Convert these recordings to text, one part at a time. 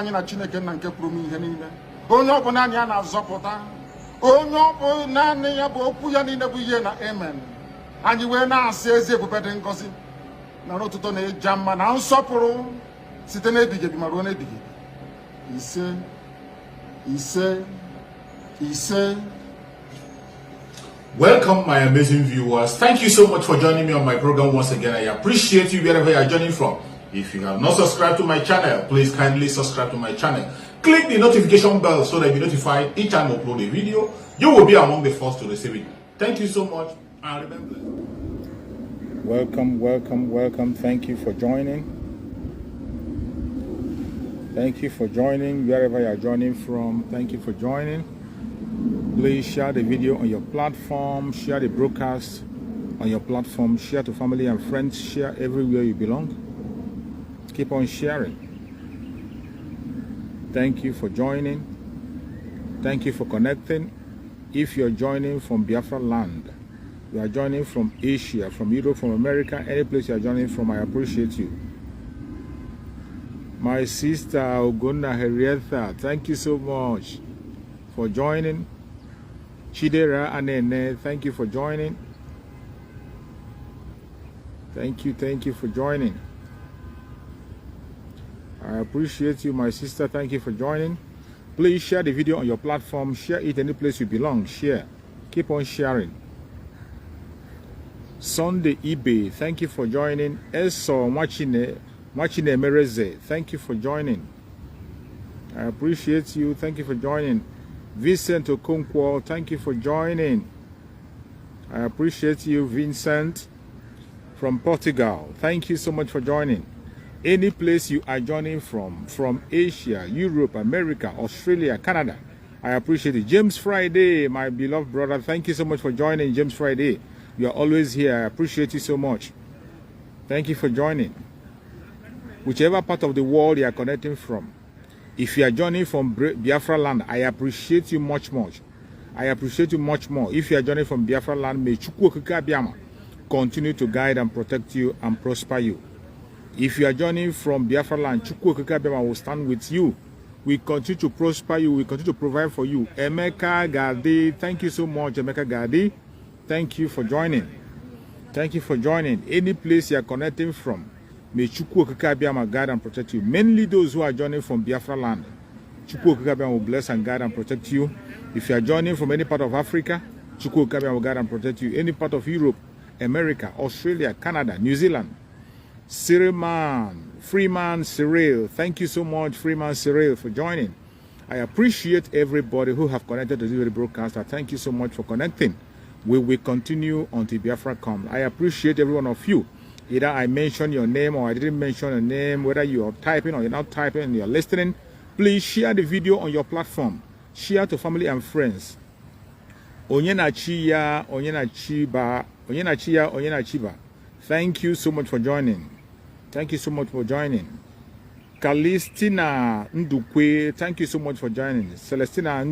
anyị na Chineke nna nke pụrụ ihe niile onye ọ bụ naanị ya na-azọpụta onye ọ bụ naanị ya bụ okwu ya niile bụ ihe na amen anyị wee na-asị ezi ebube dị ngọzi na n'ụtụtụ na ịja mma na nsọpụrụ site n'ebighị ebi ma ruo n'ebighị ebi ise ise ise. Welcome, my amazing viewers. Thank you so much for joining me on my program once again. I appreciate you wherever you are joining from. If you have not subscribed to my channel, please kindly subscribe to my channel. Click the notification bell so that you'll be notified each time I upload a video. You will be among the first to receive it. Thank you so much, and remember. Welcome, welcome, welcome. Thank you for joining. Thank you for joining wherever you are joining from. Thank you for joining. Please share the video on your platform, share the broadcast on your platform, share to family and friends, share everywhere you belong. Keep on sharing. Thank you for joining. Thank you for connecting. If you're joining from Biafra land, you are joining from Asia, from Europe, from America, any place you are joining from, I appreciate you. My sister Ogunda Henrietta, thank you so much for joining. Chidera Anene, thank you for joining. Thank you for joining. I appreciate you, my sister. Thank you for joining. Please share the video on your platform. Share it any place you belong. Share. Keep on sharing. Sunday eBay, thank you for joining. Eso Machine Mereze, thank you for joining. I appreciate you. Thank you for joining. Vincent Okonkwo, thank you for joining. I appreciate you, Vincent from Portugal. Thank you so much for joining. Any place you are joining from Asia, Europe, America, Australia, Canada, I appreciate it. James Friday, my beloved brother, thank you so much for joining, James Friday. You are always here. I appreciate you so much. Thank you for joining. Whichever part of the world you are connecting from, if you are joining from Biafra land, I appreciate you much. I appreciate you much more. If you are joining from Biafra land, may Chukwu Okike Abiyama continue to guide and protect you and prosper you. If you are joining from Biafra land, Chukwu Okike Abiyama will stand with you. We continue to prosper you. We continue to provide for you. Emeka Gadi, thank you so much, Emeka Gadi. Thank you for joining. Thank you for joining. Any place you are connecting from, may Chukwu Okike Abiyama guide and protect you. Mainly those who are joining from Biafra land. Chukwu Okike Abiyama will bless and guide and protect you. If you are joining from any part of Africa, Chukwu Okike Abiyama will guide and protect you. Any part of Europe, America, Australia, Canada, New Zealand. Freeman Cyril, thank you so much, Freeman Cyril, for joining. I appreciate everybody who have connected to this broadcast. Thank you so much for connecting. We will continue until Biafra comes. I appreciate every one of you. Either I mentioned your name or I didn't mention your name, whether you are typing or you're not typing and you're listening, please share the video on your platform. Share to family and friends. Onyenachiya. Thank you so much for joining. Thank you so much for joining. Calistina Ndukwe, thank you so much for joining. Celestina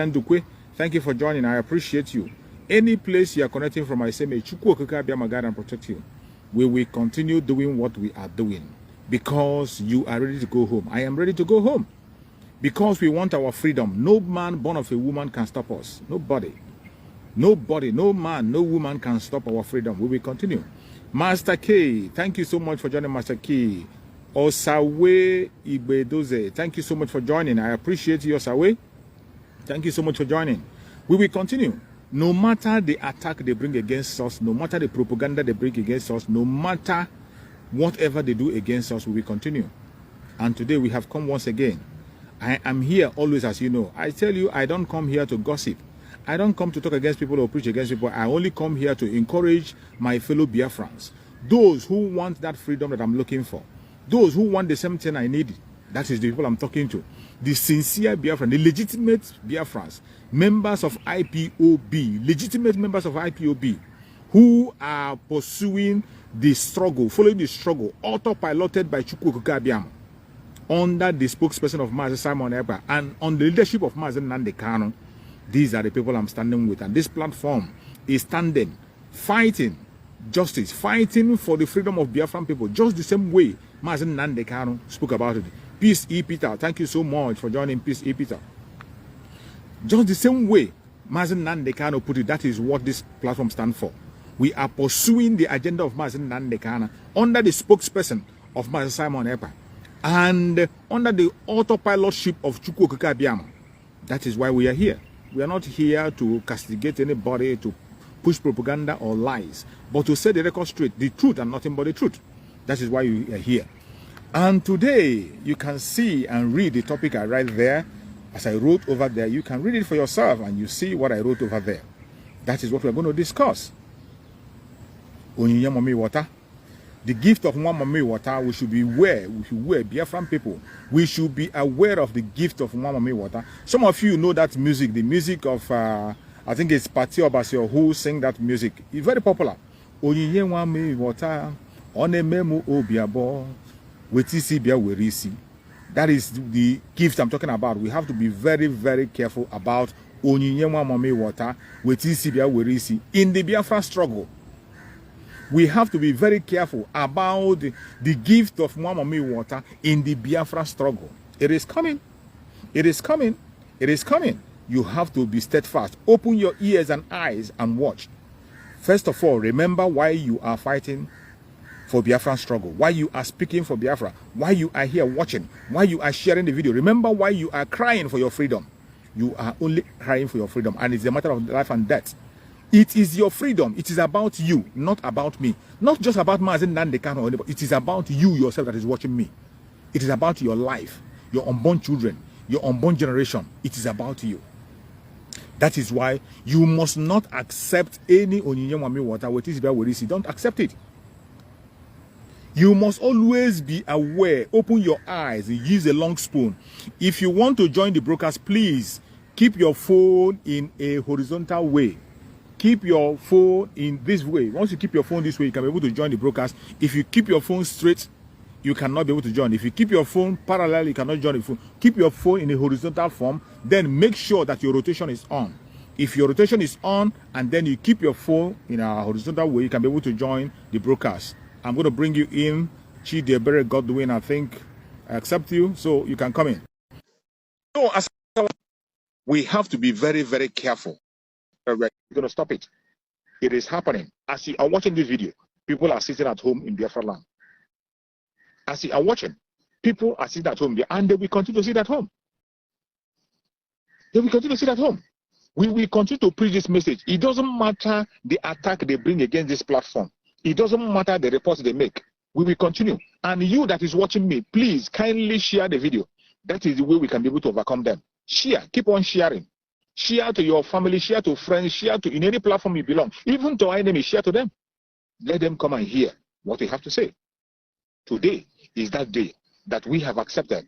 Ndukwe, thank you for joining. I appreciate you. Any place you are connecting from, I say, may Chukwu Okike Abiyama guide and protect you. We will continue doing what we are doing because you are ready to go home. I am ready to go home because we want our freedom. No man born of a woman can stop us. Nobody, no man, no woman can stop our freedom. We will continue. Master K, thank you so much for joining, Master K. Osawe Ibedoze, thank you so much for joining. I appreciate you, Osawe. Thank you so much for joining. We will continue. No matter the attack they bring against us, no matter the propaganda they bring against us, no matter whatever they do against us, we will continue. And today we have come once again. I am here always, as you know. I tell you, I don't come here to gossip. I don't come to talk against people or preach against people. I only come here to encourage my fellow Biafrans. Those who want that freedom that I'm looking for. Those who want the same thing I need. That is the people I'm talking to. The sincere Biafrans, the legitimate Biafrans, members of IPOB, legitimate members of IPOB, who are pursuing the struggle, following the struggle, autopiloted by Chukwu Okike Abiyama, under the spokesperson of Mazi Simon Ekpa, and on the leadership of Mazi Nnamdi Kanu. These are the people I'm standing with, and this platform is standing, fighting justice, fighting for the freedom of Biafran people, just the same way Mazi Nnamdi Kanu spoke about it. Peace E. Peter, thank you so much for joining. Peace E. Peter. Just the same way Mazi Nnamdi Kanu put it, that is what this platform stands for. We are pursuing the agenda of Mazi Nnamdi Kanu under the spokesperson of Mazi Simon Ekpa and under the autopilotship of Chukwu Okike Abiama. That is why we are here. We are not here to castigate anybody, to push propaganda or lies, but to set the record straight, the truth and nothing but the truth. That is why we are here. And today, you can see and read the topic I write there. As I wrote over there, you can read it for yourself and you see what I wrote over there. That is what we're going to discuss. Onyinye Mami Water. The gift of one Mami Water, we should be aware. We should aware, Biafran people. We should be aware of the gift of one Mami Water. Some of you know that music, the music of, I think it's Pati Obasio who sing that music. It's very popular. Onyinye Mami Water, Onememu Obiabo, Wetisi Bia Werisi. That is the gift I'm talking about. We have to be very, very careful about Onyinye Mami Water, Wetisi Bia Werisi in the Biafra struggle. We have to be very careful about the gift of Mami Water in the Biafra struggle. It is coming. It is coming. It is coming. You have to be steadfast. Open your ears and eyes and watch. First of all, remember why you are fighting for Biafran struggle, why you are speaking for Biafra, why you are here watching, why you are sharing the video. Remember why you are crying for your freedom. You are only crying for your freedom, and it's a matter of life and death. It is your freedom. It is about you, not about me. Not just about Mazi Nnamdi Kanu or anybody. It is about you yourself that is watching me. It is about your life, your unborn children, your unborn generation. It is about you. That is why you must not accept any Onyinye Mami Water. Don't accept it. You must always be aware. Open your eyes and use a long spoon. If you want to join the broadcast, please keep your phone in a horizontal way. Keep your phone in this way. Once you keep your phone this way, you can be able to join the broadcast. If you keep your phone straight, you cannot be able to join. If you keep your phone parallel, you cannot join the phone. Keep your phone in a horizontal form. Then make sure that your rotation is on. If your rotation is on and then you keep your phone in a horizontal way, you can be able to join the broadcast. I'm going to bring you in. Chidebere Godwin, I think I accept you, so you can come in. So as we have to be very, very careful. We're going to stop it. It is happening. As you are watching this video, people are sitting at home in Biafra land. As you are watching, people are sitting at home there, and they will continue to sit at home. They will continue to sit at home. We will continue to preach this message. It doesn't matter the attack they bring against this platform. It doesn't matter the reports they make. We will continue. And you that is watching me, please kindly share the video. That is the way we can be able to overcome them. Share. Keep on sharing. Share to your family, share to friends, share to in any platform you belong. Even to our enemies, share to them. Let them come and hear what we have to say. Today is that day that we have accepted.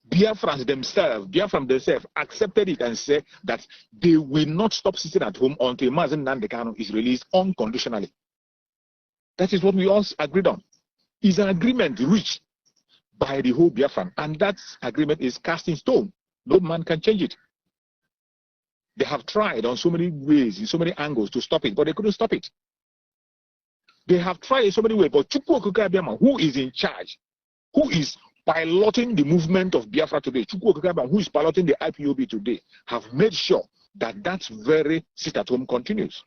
Biafrans themselves accepted it and said that they will not stop sitting at home until Mazi Nnamdi Kanu is released unconditionally. That is what we all agreed on. It's an agreement reached by the whole Biafran, and that agreement is cast in stone. No man can change it. They have tried on so many ways, in so many angles to stop it, but they couldn't stop it. They have tried in so many ways, but Chukwu Okike Abiama, who is in charge, who is piloting the movement of Biafra today, Chukwu Okike Abiama, who is piloting the IPOB today, have made sure that that very sit-at-home continues.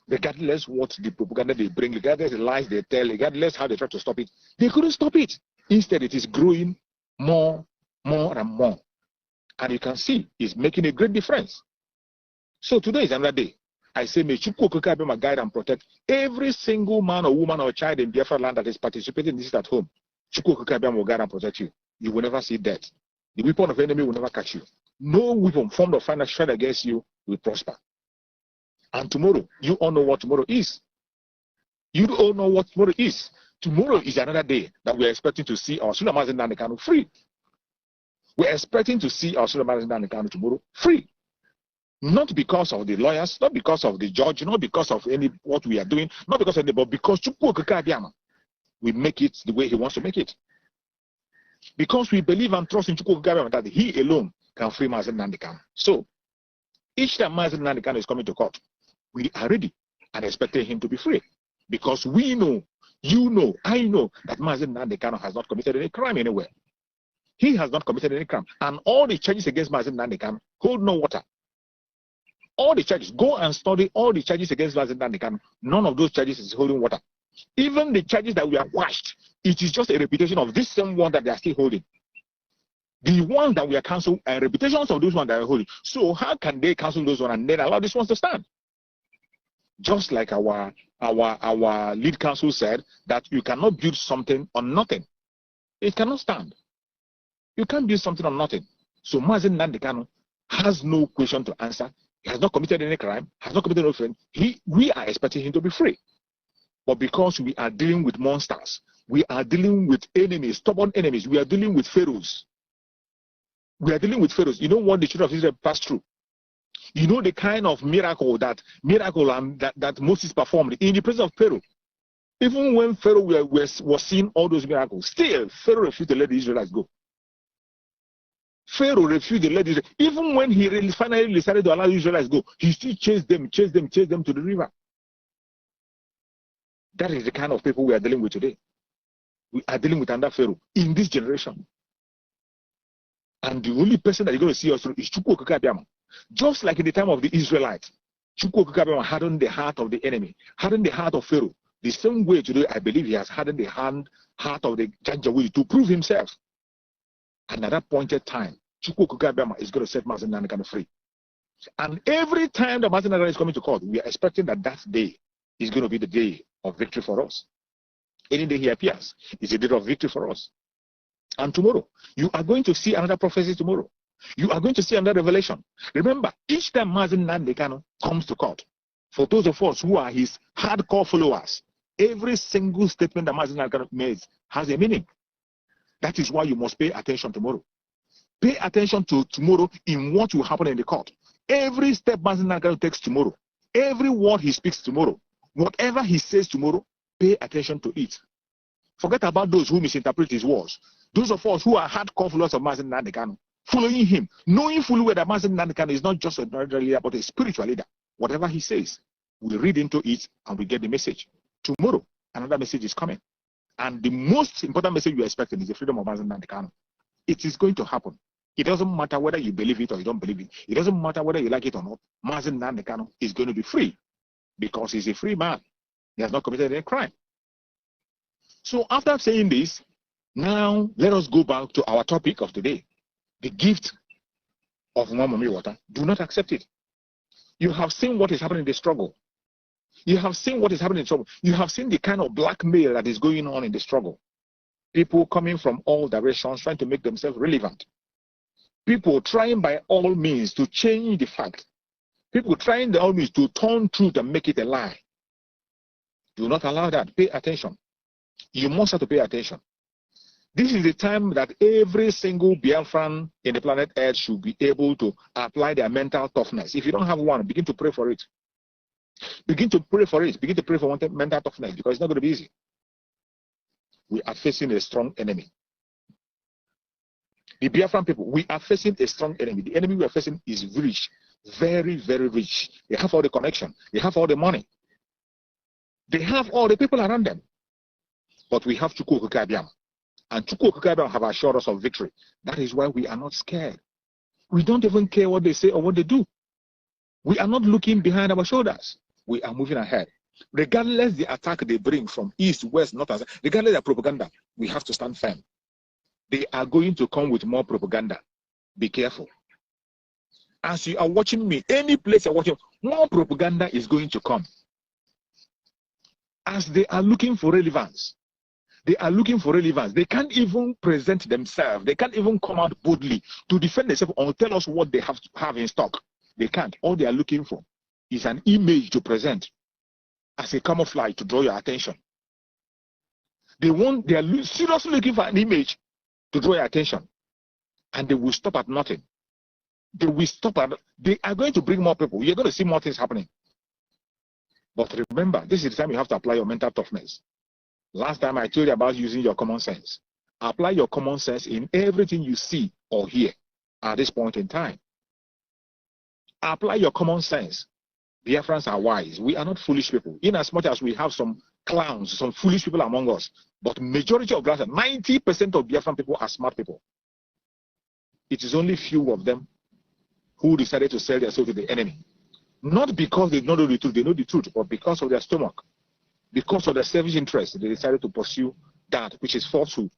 Regardless what the propaganda they bring, regardless the lies they tell, regardless how they try to stop it, they couldn't stop it. Instead, it is growing more and more. And you can see it's making a great difference. So today is another day. I say, may Chukwu Okike Abiama guide and protect every single man or woman or child in Biafra land that is participating in this at home. Chukwu Okike Abiama will guide and protect you. You will never see death. The weapon of the enemy will never catch you. No weapon formed or final strength against you will prosper. And tomorrow, you all know what tomorrow is. You all know what tomorrow is. Tomorrow is another day that we are expecting to see our Mazi Nnamdi Kanu free. We are expecting to see our Mazi Nnamdi Kanu tomorrow free. Not because of the lawyers, not because of the judge, not because of any what we are doing, not because of the, but because Chukwu Okike Abiama will make it the way he wants to make it. Because we believe and trust in Chukwu Okike Abiama that he alone can free Mazi Nnamdi Kanu. So, each time Mazi Nnamdi Kanu is coming to court, we are ready and expecting him to be free. Because we know, you know, I know that Mazi Nnamdi Kanu has not committed any crime anywhere. He has not committed any crime. And all the charges against Mazi Nnamdi Kanu hold no water. All the charges, go and study all the charges against Mazi Nnamdi Kanu. None of those charges is holding water. Even the charges that we have quashed, it is just a reputation of this same one that they are still holding. The ones that we are canceled are reputations of those ones that are holding. So how can they cancel those ones and then allow these ones to stand? Just like our lead counsel said, that you cannot build something on nothing. It cannot stand. You can't build something on nothing. So Mazi Nnamdi Kanu has no question to answer. He has not committed any crime, has not committed no offense. We are expecting him to be free. But because we are dealing with monsters, we are dealing with enemies, stubborn enemies, we are dealing with pharaohs. We are dealing with pharaohs. You know what the children of Israel passed through? You know the kind of miracle that Moses performed in the presence of Pharaoh. Even when Pharaoh was seeing all those miracles, still Pharaoh refused to let the Israelites go. Pharaoh refused to let Israel. Even when he finally decided to allow the Israelites go, he still chased them to the river. That is the kind of people we are dealing with today. We are dealing with another Pharaoh in this generation. And the only person that you're going to see us through is Chukwu Okike Abiama. Just like in the time of the Israelites, Chukwu Okike Abiama hardened the heart of the enemy, hardened the heart of Pharaoh. The same way today, I believe he has hardened the heart of the Janjaweed to prove himself. And at that pointed time, Chukwu Okike Abiama is going to set Mazi Nnamdi Kanu free. And every time that Mazi Nnamdi Kanu is coming to court, we are expecting that day is going to be the day of victory for us. Any day he appears is a day of victory for us. And tomorrow, you are going to see another prophecy tomorrow. You are going to see another revelation. Remember, each time Mazi Nnamdi Kanu comes to court, for those of us who are his hardcore followers, every single statement that Mazi Nnamdi Kanu makes has a meaning. That is why you must pay attention tomorrow. Pay attention to tomorrow in what will happen in the court. Every step Mazi Nnamdi Kanu takes tomorrow, every word he speaks tomorrow, whatever he says tomorrow, pay attention to it. Forget about those who misinterpret his words. Those of us who are hardcore followers of Mazi Nnamdi Kanu, following him, knowing fully well that Mazi Nnamdi Kanu is not just a leader, but a spiritual leader. Whatever he says, we read into it and we get the message. Tomorrow, another message is coming. And the most important message we are expecting is the freedom of Mazi Nnamdi Kanu. It is going to happen. It doesn't matter whether you believe it or you don't believe it. It doesn't matter whether you like it or not. Mazi Nnamdi Kanu is going to be free because he's a free man. He has not committed any crime. So after saying this, now let us go back to our topic of today. The gift of Mommy Water. Do not accept it. You have seen what is happening in the struggle. You have seen what is happening in trouble. You have seen the kind of blackmail that is going on in the struggle. People coming from all directions trying to make themselves relevant. People trying by all means to change the fact. People trying by all means to turn truth and make it a lie. Do not allow that. Pay attention. You must have to pay attention. This is the time that every single Biafran in the planet Earth should be able to apply their mental toughness. If you don't have one, begin to pray for it. Begin to pray for it. Begin to pray for mental toughness because it's not going to be easy. We are facing a strong enemy. The Biafran people, we are facing a strong enemy. The enemy we are facing is rich, very, very rich. They have all the connection. They have all the money. They have all the people around them. But we have Chukwu Okike Abiama. And Chukwu Okike Abiama have assured us of victory. That is why we are not scared. We don't even care what they say or what they do. We are not looking behind our shoulders. We are moving ahead. Regardless the attack they bring from east, west, north, and south, regardless their propaganda, we have to stand firm. They are going to come with more propaganda. Be careful. As you are watching me, any place you're watching, more propaganda is going to come. As they are looking for relevance, they can't even present themselves. They can't even come out boldly to defend themselves or tell us what they have in stock. They can't. All they are looking for is an image to present as a camouflage to draw your attention. They are seriously looking for an image to draw your attention. And they will stop at nothing. They are going to bring more people. You're going to see more things happening. But remember, this is the time you have to apply your mental toughness. Last time I told you about using your common sense. Apply your common sense in everything you see or hear at this point in time. Apply your common sense. Biafrans are wise. We are not foolish people. In as much as we have some clowns, some foolish people among us, but majority of Biafrans, 90% of Biafran people are smart people. it is only few of them who decided to sell their soul to the enemy. Not because they don't know the truth, they know the truth, but because of their stomach, because of their selfish interest, they decided to pursue that which is falsehood.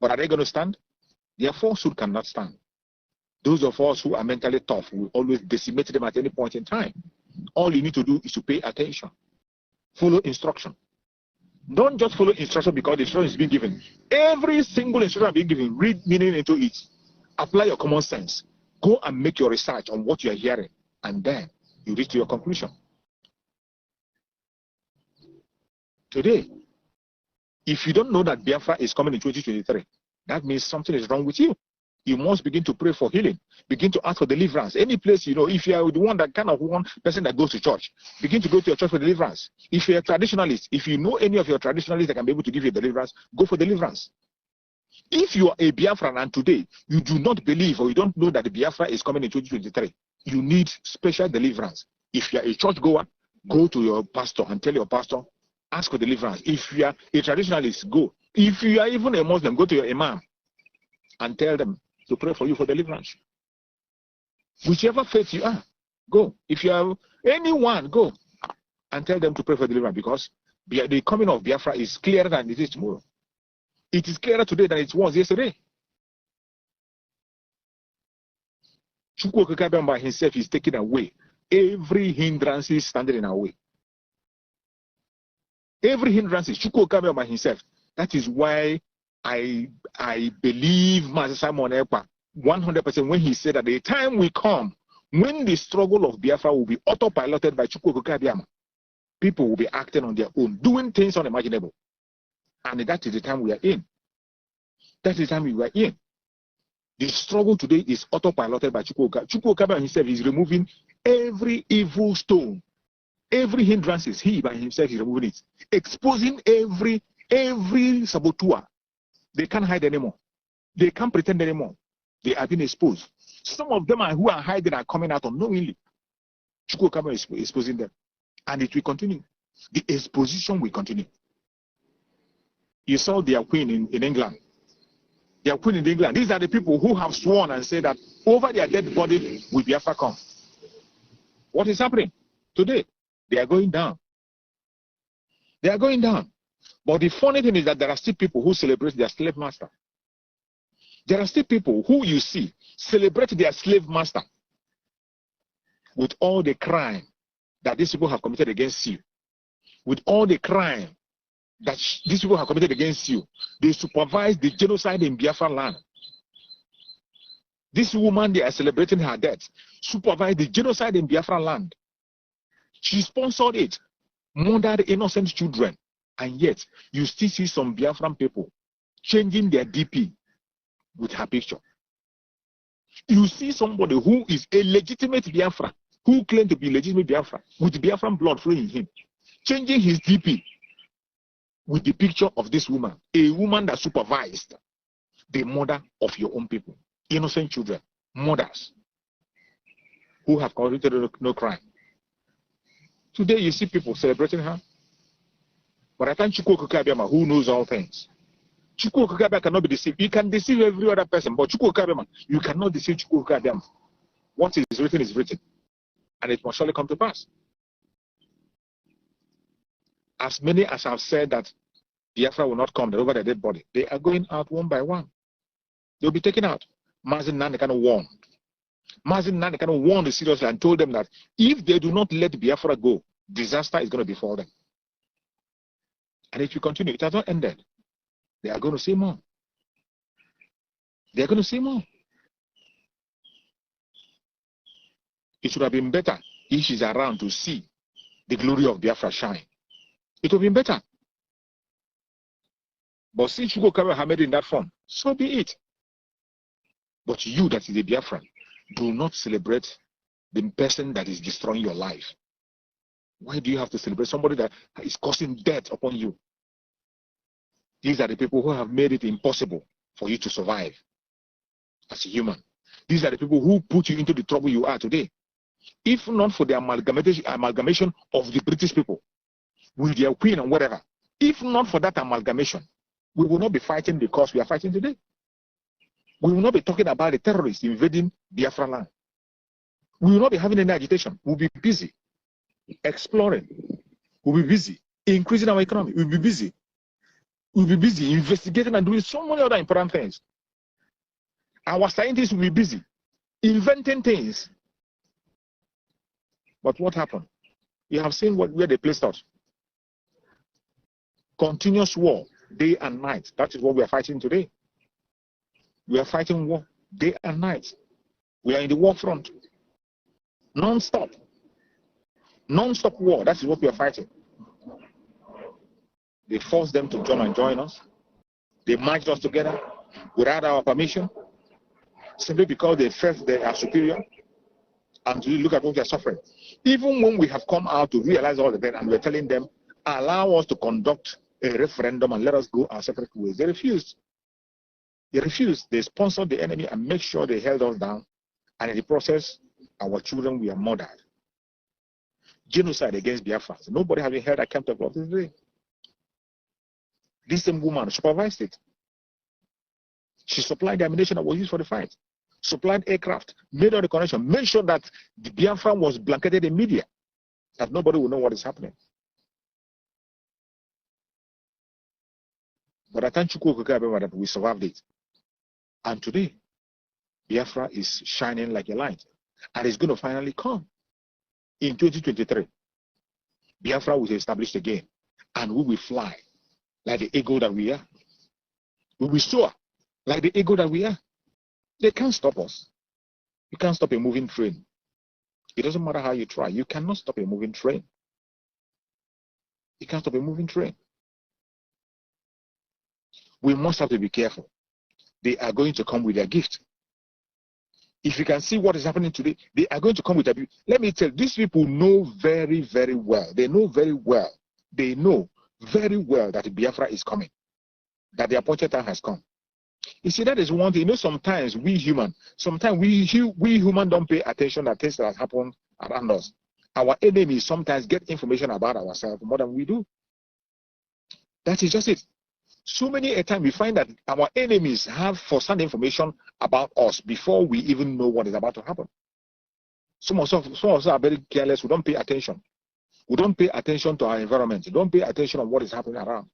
But are they going to stand? Their falsehood cannot stand. Those of us who are mentally tough will always decimate them at any point in time. All you need to do is to pay attention. Follow instruction. Don't just follow instruction because the instruction is being given. Every single instruction being given, read meaning into it. Apply your common sense. Go and make your research on what you are hearing, and then you reach to your conclusion. Today, if you don't know that Biafra is coming in 2023, that means something is wrong with you. You must begin to pray for healing. Begin to ask for deliverance. Any place, if you are the one person that goes to church, begin to go to your church for deliverance. If you're a traditionalist, if you know any of your traditionalists that can be able to give you deliverance, go for deliverance. If you are a Biafran and today you do not believe or you don't know that the Biafra is coming in 2023, you need special deliverance. If you are a church goer, go to your pastor and tell your pastor, ask for deliverance. If you are a traditionalist, go. If you are even a Muslim, go to your imam and tell them to pray for you for deliverance. Whichever faith you are, go. If you are anyone, go and tell them to pray for deliverance, because the coming of Biafra is clearer than it is tomorrow. It is clearer today than it was yesterday. Chukwu Okike by himself is taking away every hindrance standing in our way. Every hindrance is Chukwu Okike by himself. That is why I believe Mazi Simon Ekpa 100% when he said that the time will come when the struggle of Biafra will be autopiloted by Chukwu Okike. People will be acting on their own, doing things unimaginable. And that is the time we are in. That is the time we are in. The struggle today is autopiloted by Chukwu Okike. Chukwu Okike himself is removing every evil stone, every hindrances. He by himself is removing it, exposing every saboteur. They can't hide anymore. They can't pretend anymore. They are being exposed. Some of them who are hiding are coming out unknowingly. Chukwu Okike is exposing them. And it will continue. The exposition will continue. You saw their queen in England. Their queen in England. These are the people who have sworn and said that over their dead body will Biafra come. What is happening today? They are going down. They are going down. But the funny thing is that there are still people who celebrate their slave master. There are still people who you see celebrate their slave master with all the crime that these people have committed against you. With all the crime that these people have committed against you. They supervise the genocide in Biafra land. This woman, they are celebrating her death, supervised the genocide in Biafra land. She sponsored it, murdered innocent children, and yet you still see some Biafran people changing their DP with her picture. You see somebody who is a legitimate Biafra, who claims to be legitimate Biafra, with Biafran blood flowing in him, changing his DP with the picture of this woman, a woman that supervised the murder of your own people, innocent children, mothers who have committed no crime. Today you see people celebrating her, but I thank Chukwu Okike who knows all things. Chukwu Okike cannot be deceived. You can deceive every other person, but Chukwu Okike, you cannot deceive Chukwu Okike. What is written, and it must surely come to pass. As many as have said that Biafra will not come, over their dead body, they are going out one by one. They'll be taken out. Mazi Nnamdi Kanu warned. Mazi Nnamdi Kanu warned seriously and told them that if they do not let Biafra go, disaster is going to befall them. And if you continue, it has not ended. They are going to see more. They are going to see more. It should have been better if she's around to see the glory of Biafra shine. It would have been better. But since you go carry Hamid in that form, so be it. But you, that is a Biafran, do not celebrate the person that is destroying your life. Why do you have to celebrate somebody that is causing death upon you? These are the people who have made it impossible for you to survive as a human. These are the people who put you into the trouble you are today. If not for the amalgamation of the British people with their queen and whatever, if not for that amalgamation, we will not be fighting the cause we are fighting today. We will not be talking about the terrorists invading Biafra land. We will not be having any agitation. We'll be busy exploring. We'll be busy increasing our economy. We'll be busy. We'll be busy investigating and doing so many other important things. Our scientists will be busy inventing things. But what happened? You have seen where they placed us. Continuous war, day and night. That is what we are fighting today. We are fighting war, day and night. We are in the war front. Non-stop. Non-stop war. That is what we are fighting. They forced them to join us. They marched us together without our permission, simply because they felt they are superior. And to look at what they are suffering. Even when we have come out to realize all of that, and we're telling them, allow us to conduct a referendum and let us go our separate ways, they refused. They refused. They sponsored the enemy and make sure they held us down. And in the process, our children were murdered. Genocide against Biafra. Nobody has been held accountable of this day. This same woman supervised it. She supplied the ammunition that was used for the fight, supplied aircraft, made all the connection, made sure that the Biafra was blanketed in media, that nobody will know what is happening. But I thank you that we survived it. And today, Biafra is shining like a light. And it's going to finally come. In 2023, Biafra will be established again. And we will fly like the eagle that we are. We will soar like the eagle that we are. They can't stop us. You can't stop a moving train. It doesn't matter how you try. You cannot stop a moving train. You can't stop a moving train. We must have to be careful. They are going to come with their gift. If you can see what is happening today, they are going to come with a gift. Let me tell you, these people know very, very well. They know very well. They know very well that Biafra is coming, that the appointed time has come. You see, that is one thing. You know, sometimes we human don't pay attention to things that happen around us. Our enemies sometimes get information about ourselves more than we do. That is just it. So many a time we find that our enemies have first-hand information about us before we even know what is about to happen. Some of us are very careless. We don't pay attention. We don't pay attention to our environment. We don't pay attention on what is happening around.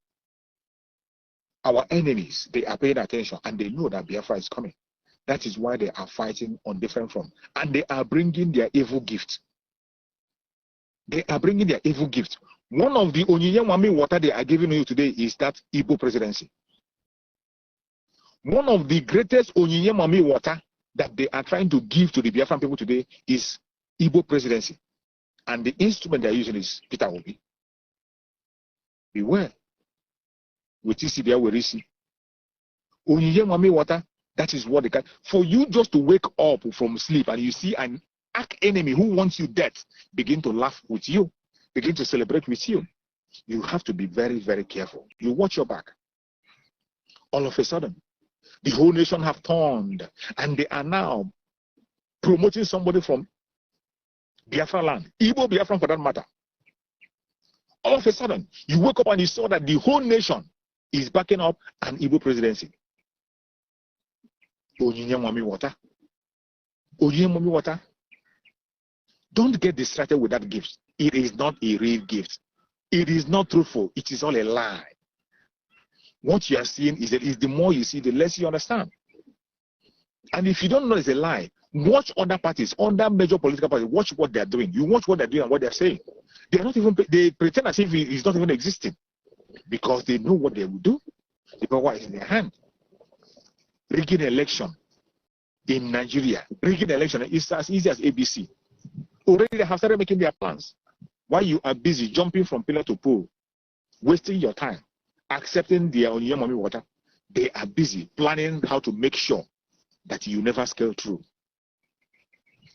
Our enemies, they are paying attention and they know that Biafra is coming. That is why they are fighting on different fronts. And they are bringing their evil gift. They are bringing their evil gift. One of the Onyinye water they are giving you today is that Igbo presidency. One of the greatest Onyinye water that they are trying to give to the Biafran people today is Igbo presidency. And the instrument they are using is Peter Obi. Beware. With TCBA, we see. Onyinye water, that is what they can. For you just to wake up from sleep and you see an arch enemy who wants you dead begin to laugh with you, begin to celebrate with you, you have to be very, very careful. You watch your back. All of a sudden, the whole nation have turned and they are now promoting somebody from Biafra land, Igbo Biafran for that matter. All of a sudden, you wake up and you saw that the whole nation is backing up an Igbo presidency. Onyinye Mwami water. Onyinye Mwami water. Don't get distracted with that gift. It is not a real gift. It is not truthful. It is all a lie. What you are seeing is that the more you see, the less you understand. And if you don't know it's a lie, watch other parties, other major political parties, watch what they are doing. You watch what they're doing and what they're saying. They are not even, they pretend as if it's not even existing because they know what they will do. The power is in their hand. Rigging election in Nigeria, rigging election is as easy as ABC. Already they have started making their plans. While you are busy jumping from pillar to pole, wasting your time, accepting their Onyinye Mwami water, they are busy planning how to make sure that you never scale through.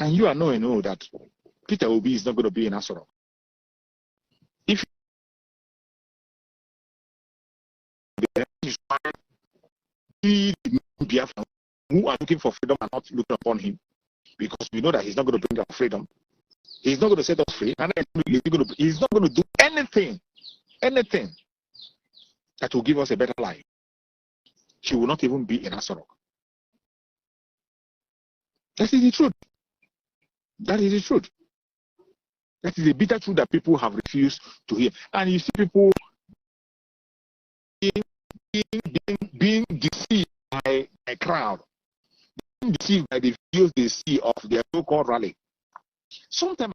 And you are knowing that Peter Obi is not going to be in Asoro. If the Biafran who are looking for freedom are not looking upon him, because we know that he's not going to bring our freedom. He's not going to set us free. And he's not going to do anything that will give us a better life. He will not even be in Asoro. That is the truth. That is the truth. That is a bitter truth that people have refused to hear. And you see people being deceived by a crowd, being deceived by the videos they see of their so-called rally. Sometimes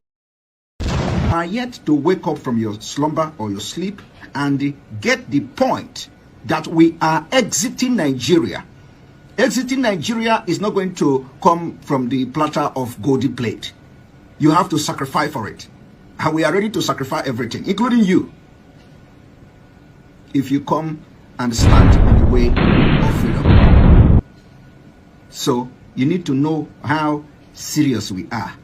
are yet to wake up from your slumber or your sleep and get the point that we are exiting Nigeria. Exiting Nigeria is not going to come from the platter of golden plate. You have to sacrifice for it. And we are ready to sacrifice everything, including you, if you come and stand in the way of freedom. So you need to know how serious we are.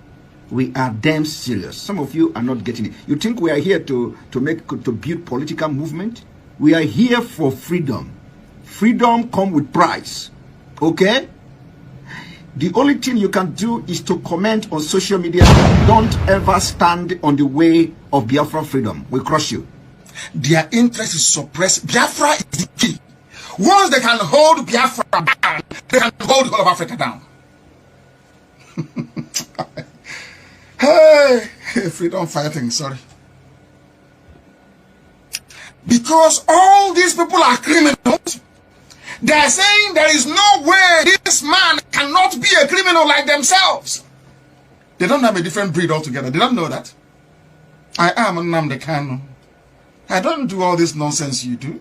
We are damn serious. Some of you are not getting it. You think we are here to build political movement? We are here for freedom. Freedom comes with price. Okay? The only thing you can do is to comment on social media. Don't ever stand on the way of Biafra freedom. We'll crush you. Their interest is suppressed. Biafra is the key. Once they can hold Biafra down, they can hold the whole of Africa down. Hey, freedom fighting, sorry. Because all these people are criminals. They are saying there is no way this man cannot be a criminal like themselves. They don't have a different breed altogether. They don't know that. I am Nnamdi Kanu. I don't do all this nonsense you do.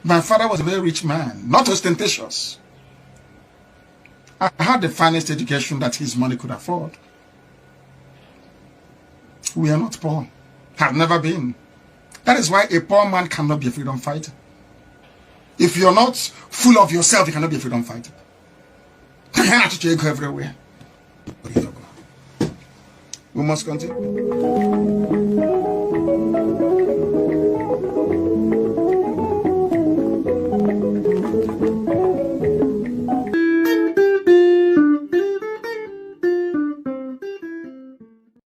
My father was a very rich man, not ostentatious. I had the finest education that his money could afford. We are not poor. Have never been. That is why a poor man cannot be a freedom fighter. If you're not full of yourself, you cannot be a freedom fighter. You have to go everywhere. We must continue.